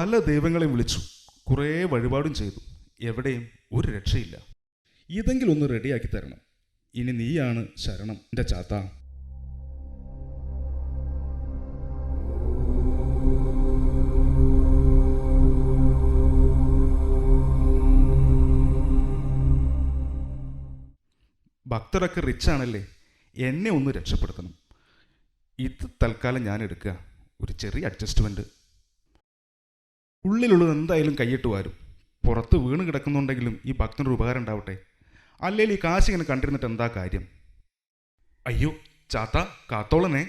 പല ദൈവങ്ങളെയും വിളിച്ചു, കുറേ വഴിപാടും ചെയ്തു. എവിടെയും ഒരു രക്ഷയില്ല. ഇതെങ്കിലും ഒന്ന് റെഡിയാക്കി തരണം. ഇനി നീയാണ് ശരണം എൻ്റെ ചാത്ത. ഭക്തരൊക്കെ റിച്ചാണല്ലേ, എന്നെ ഒന്ന് രക്ഷപ്പെടുത്തണം. ഇത് തൽക്കാലം ഞാൻ എടുക്കുക, ഒരു ചെറിയ അഡ്ജസ്റ്റ്മെൻറ്റ്. ഉള്ളിലുള്ളത് എന്തായാലും കൈയിട്ട് വാരും. പുറത്ത് വീണ് കിടക്കുന്നുണ്ടെങ്കിലും ഈ ഭക്തനൊരു ഉപകാരം ഉണ്ടാവട്ടെ. അല്ലെങ്കിൽ ഈ കാശ് ഇങ്ങനെ കണ്ടിരുന്നിട്ട് എന്താ കാര്യം? അയ്യോ ചാത്ത, കാത്തോളനേ.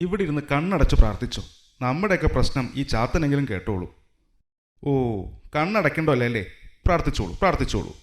ഇവിടെ ഇരുന്ന് കണ്ണടച്ച് പ്രാർത്ഥിച്ചോ. നമ്മുടെയൊക്കെ പ്രശ്നം ഈ ചാത്തനെങ്കിലും കേട്ടോളൂ. ഓ, കണ്ണടയ്ക്കണ്ടോ അല്ലേ? പ്രാർത്ഥിച്ചോളൂ, പ്രാർത്ഥിച്ചോളൂ.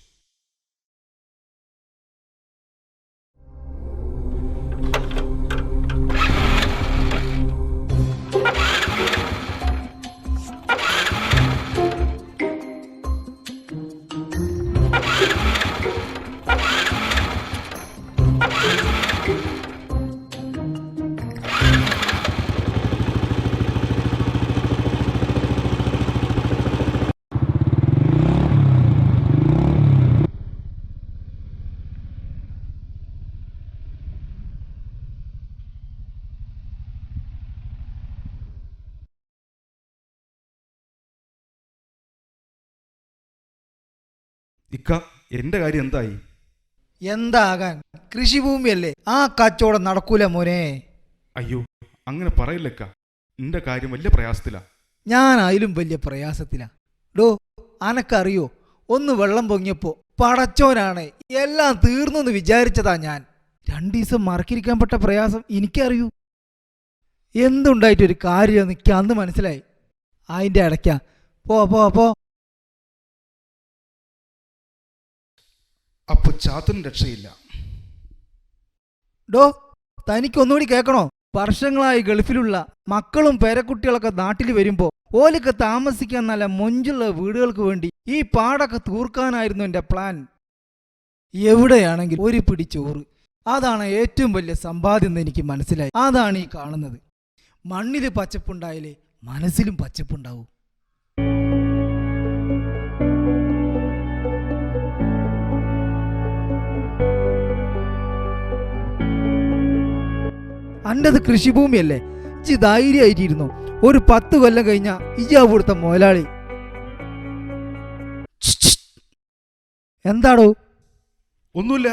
ഇക്ക, എൻ്റെ കാര്യം എന്തായി? എന്താകാൻ, കൃഷിഭൂമിയല്ലേ, ആ കച്ചവടം നടക്കൂല മോനെ. അയ്യോ അങ്ങനെ പറയില്ലക്ക, എൻ്റെ കാര്യം വലിയ പ്രയാസത്തിലാ. ഞാനായാലും വലിയ പ്രയാസത്തിലാ. ഡോ, അനക്കറിയോ, ഒന്ന് വെള്ളം പൊങ്ങിയപ്പോ പടച്ചോനാണ് എല്ലാം തീർന്നെന്ന് വിചാരിച്ചതാ ഞാൻ. 2 ദിവസം മറക്കിരിക്കാൻ പെട്ട പ്രയാസം എനിക്കറിയൂ. എന്തുണ്ടായിട്ടൊരു കാര്യം എനിക്ക് അന്ന് മനസ്സിലായി. അതിൻ്റെ ഇടയ്ക്കാ പോ പോ പോ. അപ്പൊ ചാത്തന് രക്ഷയില്ല. ഡോ, തനിക്കൊന്നുകൂടി കേൾക്കണോ? വർഷങ്ങളായി ഗൾഫിലുള്ള മക്കളും പേരക്കുട്ടികളൊക്കെ നാട്ടിൽ വരുമ്പോ ഓലൊക്കെ താമസിക്കാൻ നല്ല മൊഞ്ചുള്ള വീടുകൾക്ക് വേണ്ടി ഈ പാടൊക്കെ തൂർക്കാനായിരുന്നു എൻ്റെ പ്ലാൻ. എവിടെയാണെങ്കിൽ ഒരു പിടി ചോറ്, അതാണ് ഏറ്റവും വലിയ സമ്പാദ്യം എന്ന് എനിക്ക് മനസ്സിലായി. അതാണ് ഈ കാണുന്നത്. മണ്ണിൽ പച്ചപ്പുണ്ടായാലേ മനസ്സിലും പച്ചപ്പുണ്ടാവൂ. അൻ്റെത് കൃഷിഭൂമിയല്ലേ, ഇജ് ധൈര്യമായിട്ടിരുന്നു. ഒരു 10 കൊല്ലം കഴിഞ്ഞ ഇജാ കൊടുത്ത മുതലാളി. എന്താടോ? ഒന്നുമില്ല.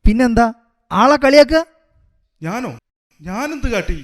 പിന്നെന്താ, ആളെ കളിയാക്ക? ഞാനോ? ഞാനെന്ത് കാട്ടി?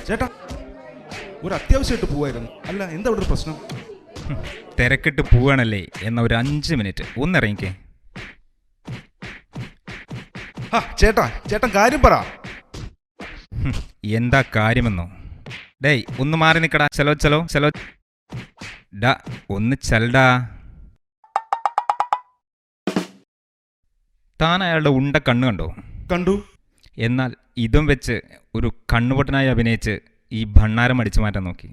ചേട്ടാ, ഒരു അത്യാവശ്യമായിട്ട് പോവായിരുന്നു. അല്ല, എന്താ അവിടെ ഒരു പ്രശ്നം? തിരക്കിട്ട് പോവാണല്ലേ, എന്നാ ഒരു 5 മിനിറ്റ് ഒന്നിറങ്ങിക്കേ. ചേട്ടൻ കാര്യം പറ. എന്താ കാര്യമെന്നോ? ഡേയ് ഒന്ന് മാറി നിൽക്കടാ. ചലോ ഡാ, ഒന്ന് ചെൽടാ. താൻ അയാളുടെ ഉണ്ട കണ്ണു കണ്ടോ? കണ്ടു. എന്നാൽ ഇതും വെച്ച് ഒരു കണ്ണുപൊട്ടനായി അഭിനയിച്ച് ഈ ഭണ്ണാരം അടിച്ചു മാറ്റാൻ നോക്കി.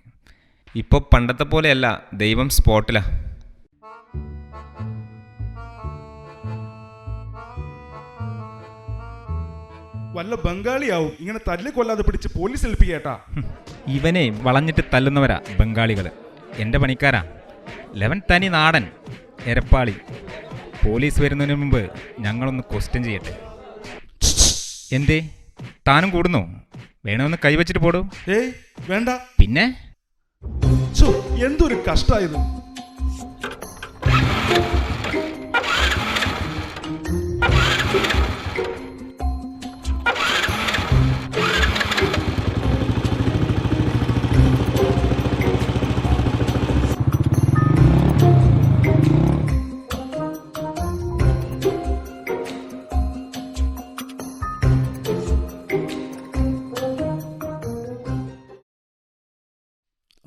ഇപ്പോൾ പണ്ടത്തെ പോലെയല്ല, ദൈവം സ്പോട്ടിലാ. വല്ല ബംഗാളിയാവും ഇങ്ങനെ തല്ലിക്കൊല്ലാതെ പിടിച്ച് പോലീസ് ഏൽപ്പിക്കേട്ടാ. ഇവനെ വളഞ്ഞിട്ട് തല്ലുന്നവരാ ബംഗാളികൾ. എൻ്റെ പണിക്കാരാ. ലെവൻ തനി നാടൻ എരപ്പാളി. പോലീസ് വരുന്നതിന് മുമ്പ് ഞങ്ങളൊന്ന് ക്വസ്റ്റ്യൻ ചെയ്യട്ടെ. എന്തേ താനും കൂടുന്നോ? വേണമെന്ന് കൈവച്ചിട്ട് പോടൂ. ഏയ് വേണ്ട. പിന്നെ ഛോ, എന്തൊരു കഷ്ടായത്.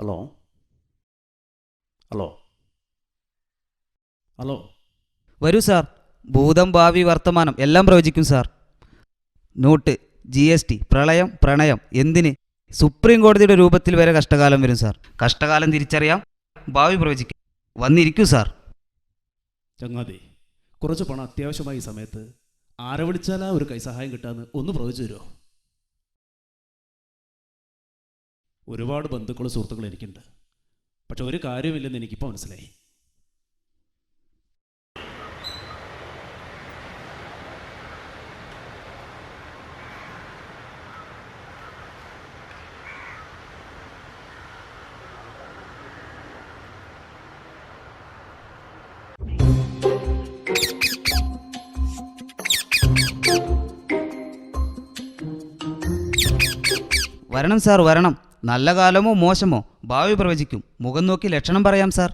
ഹലോ ഹലോ ഹലോ വരൂ സാർ. ഭൂതം ഭാവി വർത്തമാനം എല്ലാം പ്രവചിക്കും സാർ. നോട്ട്, GST, പ്രളയം, പ്രണയം, എന്തിന് സുപ്രീം കോടതിയുടെ രൂപത്തിൽ വരെ കഷ്ടകാലം വരും സാർ. കഷ്ടകാലം തിരിച്ചറിയാം, ഭാവി പ്രവചിക്കാം. വന്നിരിക്കൂ സാർ. ചങ്ങാതി, കുറച്ച് പണം അത്യാവശ്യമായ ഈ സമയത്ത് ആരെ വിളിച്ചാലാ ഒരു കൈസഹായം കിട്ടാന്ന് ഒന്ന് പ്രവചിച്ചു തരുമോ? ഒരുപാട് ബന്ധുക്കളും സുഹൃത്തുക്കളും എനിക്കുണ്ട്. പക്ഷെ ഒരു കാര്യമില്ലെന്ന് എനിക്കിപ്പോൾ മനസ്സിലായി. വരണം സാർ, വരണം. നല്ല കാലമോ മോശമോ ഭാവി പ്രവചിക്കും. മുഖം നോക്കി ലക്ഷണം പറയാം സാർ.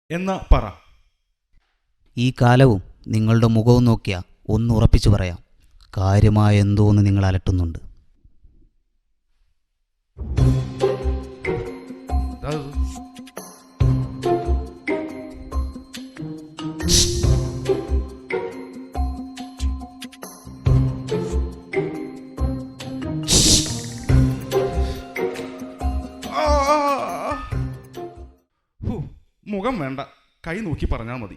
എന്നാ പറ. ഈ കാലവും നിങ്ങളുടെ മുഖവും നോക്കിയാൽ ഒന്ന് ഉറപ്പിച്ചു പറയാം. കാര്യമായ എന്തോന്ന് നിങ്ങൾ അലട്ടുന്നുണ്ട്. അത് മുഖം വേണ്ട, കൈ നോക്കി പറഞ്ഞാൽ മതി.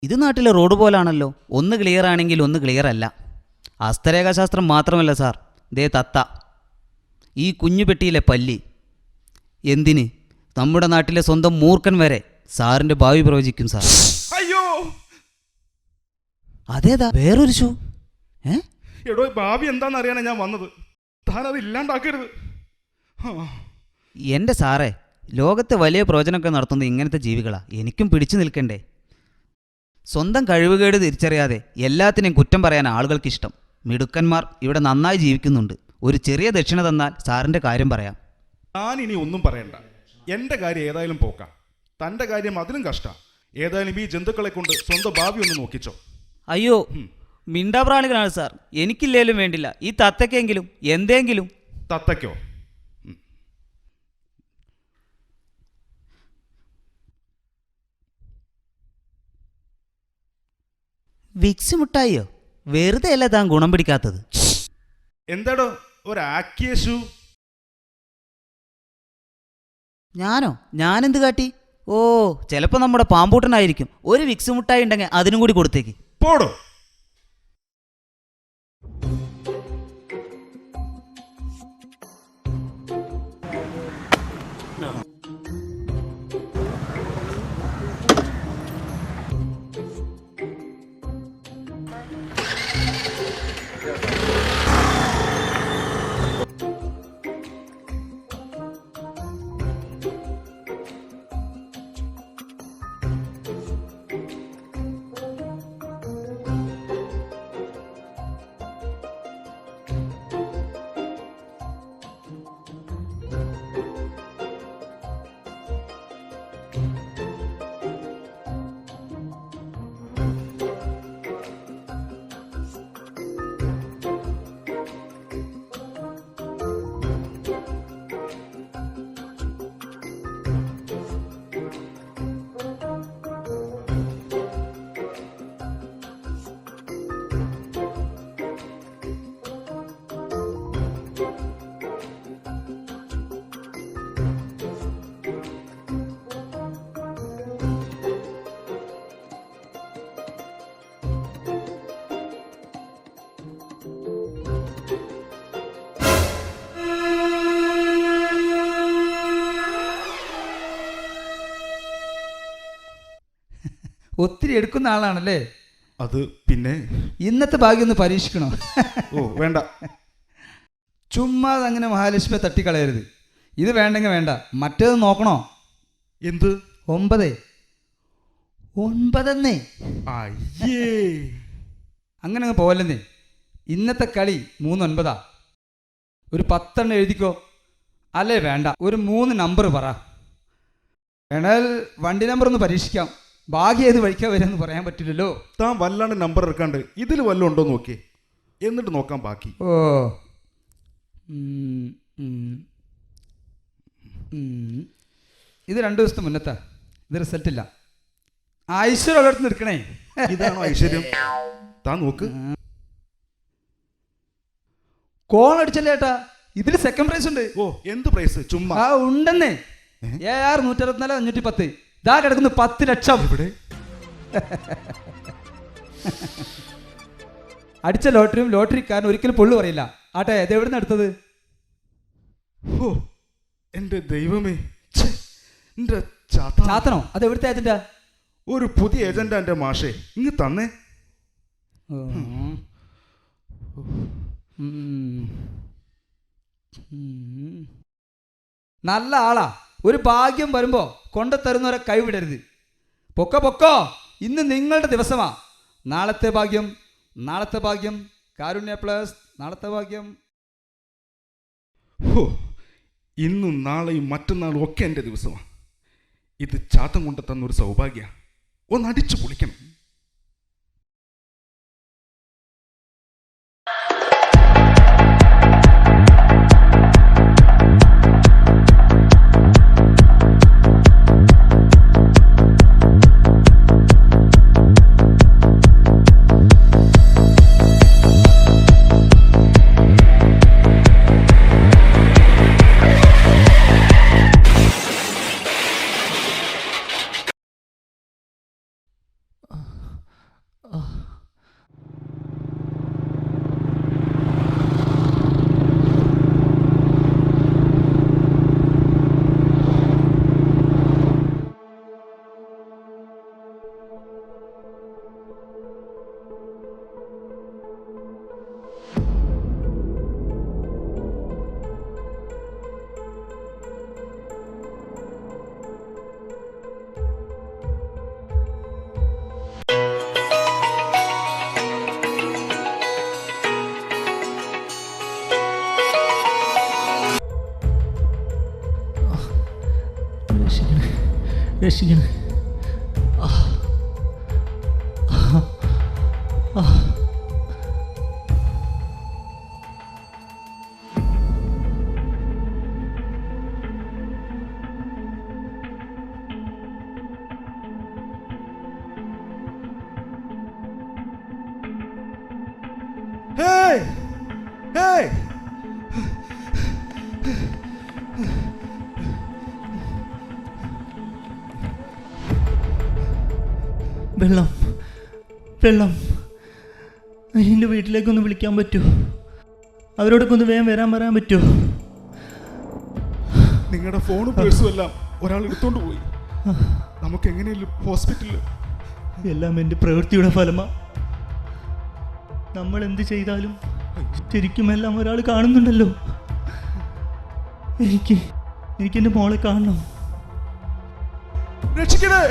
ഇത് നാട്ടിലെ റോഡ് പോലാണല്ലോ. ഒന്ന് ക്ലിയർ ആണെങ്കിൽ ഒന്ന് ക്ലിയർ അല്ല. ഹസ്തരേഖാശാസ്ത്രം മാത്രമല്ല സാർ, ദേ തത്ത, ഈ കുഞ്ഞു പെട്ടിയിലെ പല്ലി. എന്തിന് നമ്മുടെ നാട്ടിലെ സ്വന്തം മൂർഖൻ വരെ സാറിൻ്റെ ഭാവി പ്രവചിക്കും സാർ. അയ്യോ അതേതാ വേറൊരു ഷൂ? എടോ, ഭാവി എന്താണെന്ന് അറിയാനാ ഞാൻ വന്നത്. താൻ അത് ഇല്ലാണ്ടാക്കരുത്. എൻ്റെ സാറേ, ലോകത്തെ വലിയ പ്രവചനമൊക്കെ നടത്തുന്ന ഇങ്ങനത്തെ ജീവികളാ. എനിക്കും പിടിച്ചു നിൽക്കണ്ടേ? സ്വന്തം കഴിവുകേട് തിരിച്ചറിയാതെ എല്ലാത്തിനെയും കുറ്റം പറയാൻ ആളുകൾക്കിഷ്ടം. മിടുക്കന്മാർ ഇവിടെ നന്നായി ജീവിക്കുന്നുണ്ട്. ഒരു ചെറിയ ദക്ഷിണ തന്നാൽ സാറിൻ്റെ കാര്യം പറയാം. ഞാൻ ഇനി ഒന്നും പറയണ്ട. എൻ്റെ കാര്യം ഏതായാലും പോക്കാം. തൻ്റെ കാര്യം അതിലും കഷ്ടം. ഏതായാലും ഈ ജന്തുക്കളെ കൊണ്ട് സ്വന്തം ഭാവി ഒന്ന് നോക്കിച്ചോ. അയ്യോ, മിണ്ടാപ്രാണികളാണ് സാർ. എനിക്കില്ലേലും വേണ്ടില്ല, ഈ തത്തക്കെങ്കിലും എന്തെങ്കിലും. തത്തയ്ക്കോ? വിക്സ് മുട്ടായിയോ? വെറുതെ അല്ല താൻ ഗുണം പിടിക്കാത്തത്. എന്താടോ ഒരു ആക്കിയേഷു? ഞാനെന്ത് കാട്ടി? ഓ, ചിലപ്പോൾ നമ്മുടെ പാമ്പൂട്ടനായിരിക്കും. ഒരു വിക്സ് മുട്ടായി ഉണ്ടെങ്കിൽ അതിനും കൂടി കൊടുത്തേക്ക്. പോടോ. ഒത്തിരി എടുക്കുന്ന ആളാണല്ലേ? അത് പിന്നെ ഇന്നത്തെ ഭാഗ്യം ഒന്ന് പരീക്ഷിക്കണോ? ഓ വേണ്ട. ചുമ്മാ അങ്ങനെ മഹാലക്ഷ്മിയെ തട്ടിക്കളയരുത്. ഇത് വേണ്ടെങ്കിൽ വേണ്ട, മറ്റേത് നോക്കണോ? എന്ത്? 9. 9 അയ്യേ, അങ്ങനെ അങ്ങ് പോവല്ലെന്നേ. ഇന്നത്തെ കളി 3-9. ഒരു 10 എഴുതിക്കോ. അല്ലേ വേണ്ട, ഒരു 3 നമ്പർ പറ. വേണേൽ വണ്ടി നമ്പർ ഒന്ന് പരീക്ഷിക്കാം. ഭാഗ്യം ഏത് വഴിക്കാ വരുമെന്ന് പറയാൻ പറ്റില്ലല്ലോ. താൻ വല്ലാണ്ട് നമ്പർ ഇറക്കാണ്ട് ഇതിൽ വല്ലതും ഉണ്ടോ നോക്കിയേ, എന്നിട്ട് നോക്കാം ബാക്കി. ഓ ഇത് 2 ദിവസത്തെ മുന്നത്താ. ഇത് റിസൾട്ടില്ല. ഐശ്വര്യം ഉള്ളിടത്ത് നിൽക്കണേ. ഇതാണോ ഐശ്വര്യം? താൻ നോക്ക്. കോൾ അടിച്ചല്ലേ ഏട്ടാ, ഇതിൽ സെക്കൻഡ് പ്രൈസ് ഉണ്ട്. ഓ എന്ത് പ്രൈസ്? ചുമ്മാ. ആ ഉണ്ടെന്നേ. AR 164,510. ഇതാ കിടക്കുന്നു 10 ലക്ഷം. ഇവിടെ അടിച്ച ലോട്ടറിയും ലോട്ടറിക്കാരൻ ഒരിക്കലും പൊള്ളു പറയില്ല. ആട്ടെ, ഇത് എവിടെ നിന്ന് എടുത്തത്? ഓ എന്റെ ദൈവമേ, എന്റെ ചാത്തനോ? അത് എവിടുത്തെ ഏജന്റാ? ഒരു പുതിയ ഏജന്റാ എന്റെ മാഷേ. ഇങ്ങ് തന്നേ. നല്ല ആളാ. ഒരു ഭാഗ്യം വരുമ്പോ കൊണ്ടുതരുന്നവരെ കൈവിടരുത്. പൊക്കോ, ഇന്ന് നിങ്ങളുടെ ദിവസമാ. നാളത്തെ ഭാഗ്യം, നാളത്തെ ഭാഗ്യം, കാരുണ്യ പ്ലസ് നാളത്തെ ഭാഗ്യം. ഓ ഇന്നും നാളെയും മറ്റന്നാളും ഒക്കെ എൻ്റെ ദിവസമാണ്. ഇത് ചാത്തം കൊണ്ട് തന്നൊരു സൗഭാഗ്യ. ഒന്ന് അടിച്ചു പൊളിക്കണം. രക്ഷിക്കണം. ഹേയ് ഹേയ്, വെള്ളം വെള്ളം എൻ്റെ വീട്ടിലേക്കൊന്ന് വിളിക്കാൻ പറ്റുമോ? അവരോടൊക്കെ ഒന്ന് വേഗം വരാൻ പറയാൻ പറ്റുമോ? നിങ്ങളുടെ ഫോണും പേഴ്സും എല്ലാം ഒരാൾ എടുത്തോണ്ട് പോയി. നമുക്ക് എങ്ങനെയല്ലോ ഹോസ്പിറ്റലിൽ. എല്ലാം എൻ്റെ പ്രവൃത്തിയുടെ ഫലമാ. നമ്മൾ എന്ത് ചെയ്താലും ശരിക്കും എല്ലാം ഒരാൾ കാണുന്നുണ്ടല്ലോ. എനിക്ക് എൻ്റെ മോളെ കാണണം. രക്ഷിക്കണേ,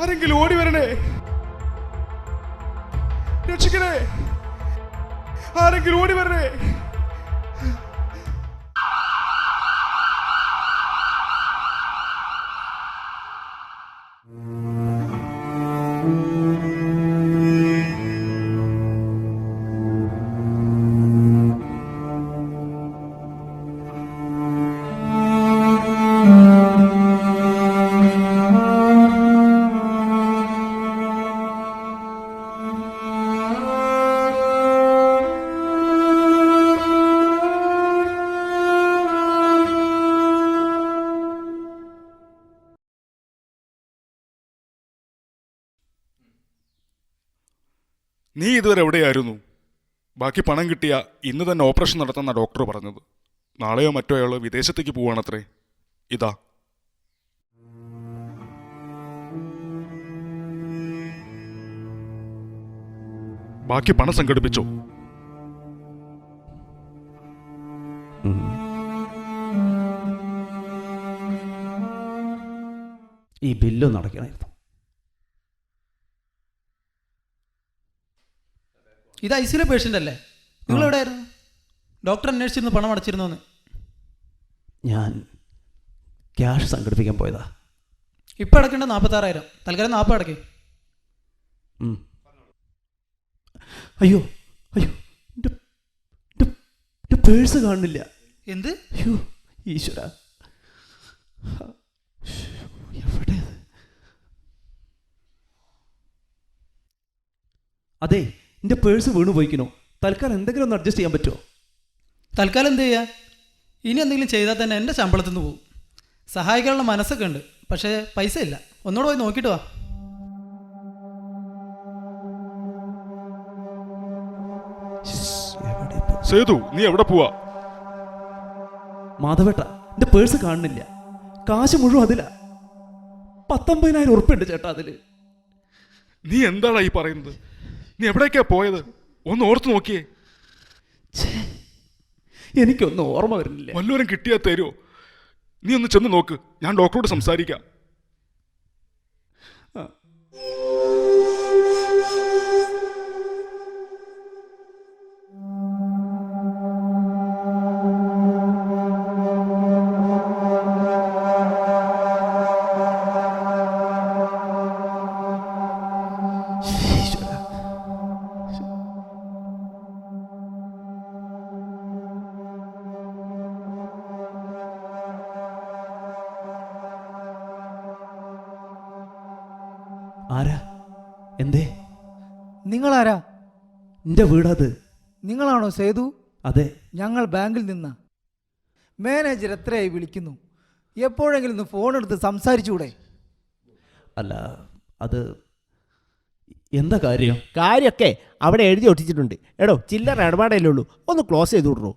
ആരെങ്കിലും ഓടി വരണേ. രക്ഷിക്കണേ, ആരെങ്കിലും ഓടി വരണേ. നീ ഇതുവരെ എവിടെയായിരുന്നു? ബാക്കി പണം കിട്ടിയ ഇന്ന് തന്നെ ഓപ്പറേഷൻ നടത്തുന്ന ഡോക്ടർ പറഞ്ഞത്. നാളെയോ മറ്റോ അയാൾ വിദേശത്തേക്ക് പോവുകയാണത്രേ. ഇതാ. ബാക്കി പണം സംഘടിപ്പിച്ചോ. ഈ ബില്ലൊന്നും അടയ്ക്കണമായിരുന്നു. ഇത് ഐസിയിലെ പേഷ്യൻ്റ് അല്ലേ? നിങ്ങൾ എവിടെയായിരുന്നു? ഡോക്ടർ അന്വേഷിച്ചിരുന്നു പണം അടച്ചിരുന്നു. ഞാൻ ക്യാഷ് സംഘടിപ്പിക്കാൻ പോയതാ. ഇപ്പം അടയ്ക്കേണ്ട 46,000. തൽക്കാലം 40 അടയ്ക്കും. അയ്യോ അയ്യോ, എൻ്റെ പേഴ്സ് കാണുന്നില്ല. എന്ത്? അയ്യോ ഈശ്വര, എവിടെ? അതെ, എൻ്റെ പേഴ്സ് വീണു പോയിക്കണോ? തൽക്കാലം എന്തെങ്കിലും ഒന്ന് അഡ്ജസ്റ്റ് ചെയ്യാൻ പറ്റുമോ? തൽക്കാലം എന്ത് ചെയ്യുക? ഇനി എന്തെങ്കിലും ചെയ്താൽ തന്നെ എൻ്റെ ശമ്പളത്തിൽ നിന്ന് പോകും. സഹായിക്കാനുള്ള മനസ്സൊക്കെ ഉണ്ട്, പക്ഷേ പൈസ ഇല്ല. ഒന്നുകൂടെ പോയി നോക്കിയിട്ട് വാ. സേതു, നീ എവിടെ പോവാ? മാധവേട്ട, എൻ്റെ പേഴ്സ് കാണുന്നില്ല. കാശ് മുഴുവൻ അതിലാ. 19,000 ഉറുപ്പുണ്ട് ചേട്ടാ അതില്. നീ എന്താടാ ഈ പറയുന്നത്? നീ എവിടേക്കാ പോയത്? ഒന്ന് ഓർത്തു നോക്കിയേ. എനിക്കൊന്നും ഓർമ്മ വരുന്നില്ല. വല്ലവരും കിട്ടിയാൽ തരുമോ? നീ ഒന്ന് ചെന്ന് നോക്ക്, ഞാൻ ഡോക്ടറോട് സംസാരിക്കാം. ആരാ? എന്തേ? നിങ്ങളാരാ? എൻ്റെ വീടത്. നിങ്ങളാണോ സേതു? അതെ. ഞങ്ങൾ ബാങ്കിൽ നിന്നാ. മാനേജർ എത്രയായി വിളിക്കുന്നു. എപ്പോഴെങ്കിലും ഒന്ന് ഫോൺ എടുത്ത് സംസാരിച്ചുകൂടെ? അല്ല, അത് എന്താ കാര്യം? കാര്യമൊക്കെ അവിടെ എഴുതി ഒട്ടിച്ചിട്ടുണ്ട്. എടോ, ചില്ലറ ഇടപാടല്ലേ ഉള്ളൂ, ഒന്ന് ക്ലോസ് ചെയ്ത് വിടറോ.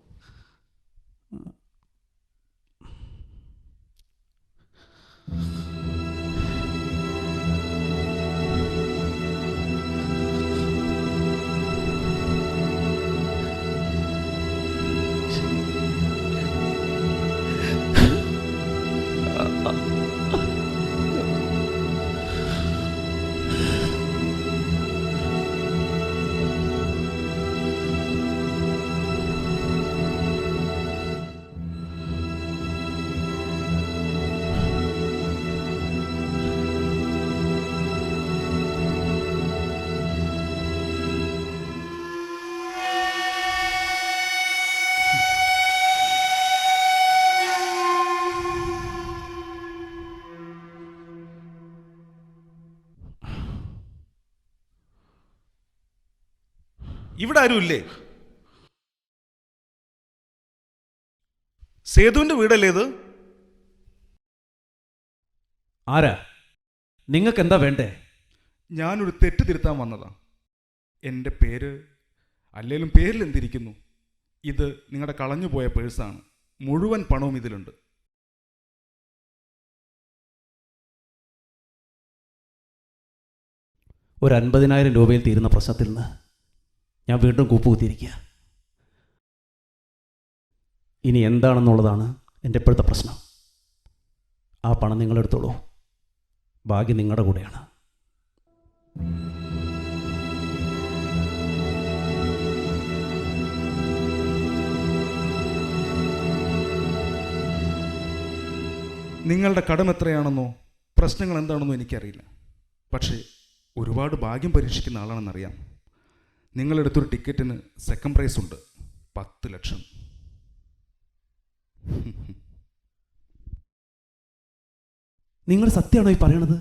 ഇവിടെ ആരും ഇല്ലേ? സേതുവിന്റെ വീടല്ലേ ഇത്? ആരാ? നിങ്ങൾക്ക് എന്താ വേണ്ടേ? ഞാനൊരു തെറ്റ് തിരുത്താൻ വന്നതാ. എൻ്റെ പേര് അല്ലേലും പേരിൽ എന്തിരിക്കുന്നു? ഇത് നിങ്ങളുടെ കളഞ്ഞുപോയ പേഴ്സാണ്. മുഴുവൻ പണവും ഇതിലുണ്ട്. ഒരു 50,000 രൂപയിൽ തീരുന്ന പ്രശ്നത്തിൽ നിന്ന് ഞാൻ വീണ്ടും കൂപ്പുകുത്തിയിരിക്കുക. ഇനി എന്താണെന്നുള്ളതാണ് എൻ്റെ ഇപ്പോഴത്തെ പ്രശ്നം. ആ പണം നിങ്ങളെടുത്തോളൂ. ഭാഗ്യം നിങ്ങളുടെ കൂടെയാണ്. നിങ്ങളുടെ കടം എത്രയാണെന്നോ പ്രശ്നങ്ങൾ എന്താണെന്നോ എനിക്കറിയില്ല. പക്ഷേ ഒരുപാട് ഭാഗ്യം പരീക്ഷിക്കുന്ന ആളാണെന്നറിയാം. നിങ്ങളെടുത്തൊരു ടിക്കറ്റിന് സെക്കൻഡ് പ്രൈസ് ഉണ്ട്, 10 ലക്ഷം. നിങ്ങൾ സത്യമാണോ ഈ പറയണത്?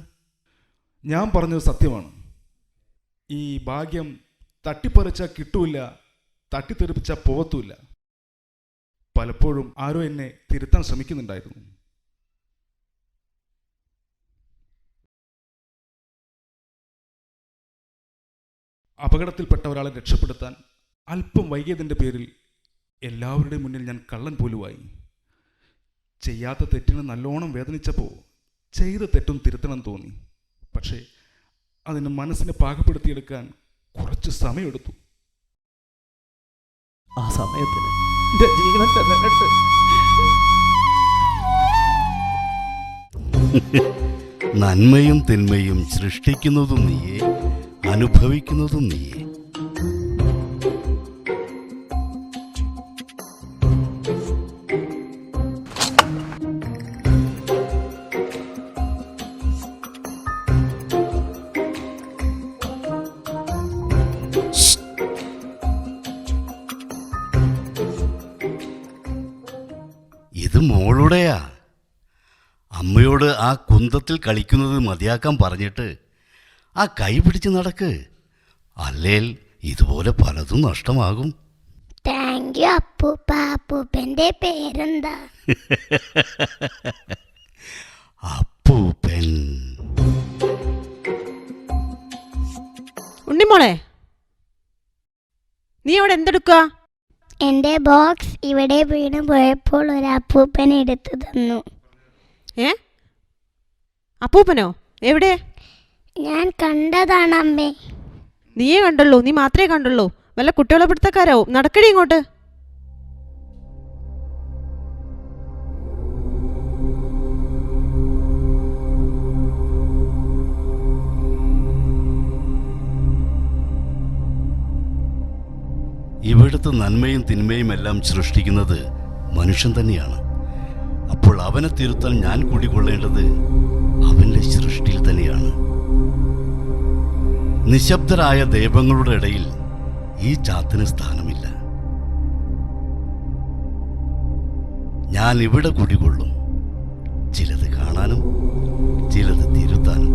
ഞാൻ പറഞ്ഞത് സത്യമാണ്. ഈ ഭാഗ്യം തട്ടിപ്പറിച്ചാൽ കിട്ടൂല, തട്ടിത്തെറിപ്പിച്ചാൽ പോകത്തുമില്ല. പലപ്പോഴും ആരോ എന്നെ തിരുത്താൻ ശ്രമിക്കുന്നുണ്ടായിരുന്നു. അപകടത്തിൽപ്പെട്ട ഒരാളെ രക്ഷപ്പെടുത്താൻ അല്പം വൈകിയതിൻ്റെ പേരിൽ എല്ലാവരുടെയും മുന്നിൽ ഞാൻ കള്ളൻ പോലുമായി. ചെയ്യാത്ത തെറ്റിന് നല്ലോണം വേദനിച്ചപ്പോൾ ചെയ്ത തെറ്റും തിരുത്തണം തോന്നി. പക്ഷേ അതിന് മനസ്സിനെ പാകപ്പെടുത്തിയെടുക്കാൻ കുറച്ച് സമയമെടുത്തു. ആ സമയത്തിന് എൻ്റെ ജീവൻ്റെ നിലട്ട് നന്മയും തിന്മയും സൃഷ്ടിക്കുന്നതും നീയേ, അനുഭവിക്കുന്നതും നീയേ. ഇത് മോളുടെയാ. അമ്മയോട് ആ കുന്തത്തിൽ കളിക്കുന്നത് മതിയാക്കാൻ പറഞ്ഞിട്ട് ആ കൈ പിടിച്ച് നടക്ക്. അല്ലേൽ ഇതുപോലെ പലതും നഷ്ടമാകും. താങ്ക് യു അപ്പൂപ്പ. അപ്പൂപ്പൻ്റെ പേരെന്താ? അപ്പൂപ്പൻ. ഉണ്ണിമോളെ, നീ അവിടെ എന്തെടുക്കുക? എൻ്റെ ബോക്സ് ഇവിടെ വീണ് പോയപ്പോൾ ഒരു അപ്പൂപ്പൻ എടുത്തു തന്നു. ഏ, അപ്പൂപ്പനോ? എവിടെ? ഞാൻ കണ്ടതാണ് അമ്മേ. നീയേ കണ്ടുള്ളൂ? നീ മാത്രമേ കണ്ടുള്ളൂ? വല്ല കുട്ടികളെ പിടുത്തക്കാരാവും. നടക്കടി ഇങ്ങോട്ട്. ഇവിടുത്തെ നന്മയും തിന്മയും എല്ലാം സൃഷ്ടിക്കുന്നത് മനുഷ്യൻ തന്നെയാണ്. അപ്പോൾ അവനെ തിരുത്താൻ ഞാൻ കൂടിക്കൊള്ളേണ്ടത് അവൻ്റെ സൃഷ്ടിയിൽ തന്നെയാണ്. നിശബ്ദരായ ദൈവങ്ങളുടെ ഇടയിൽ ഈ ചാത്തിന് സ്ഥാനമില്ല. ഞാൻ ഇവിടെ കുടികൊള്ളും, ചിലത് കാണാനും ചിലത് തിരുത്താനും.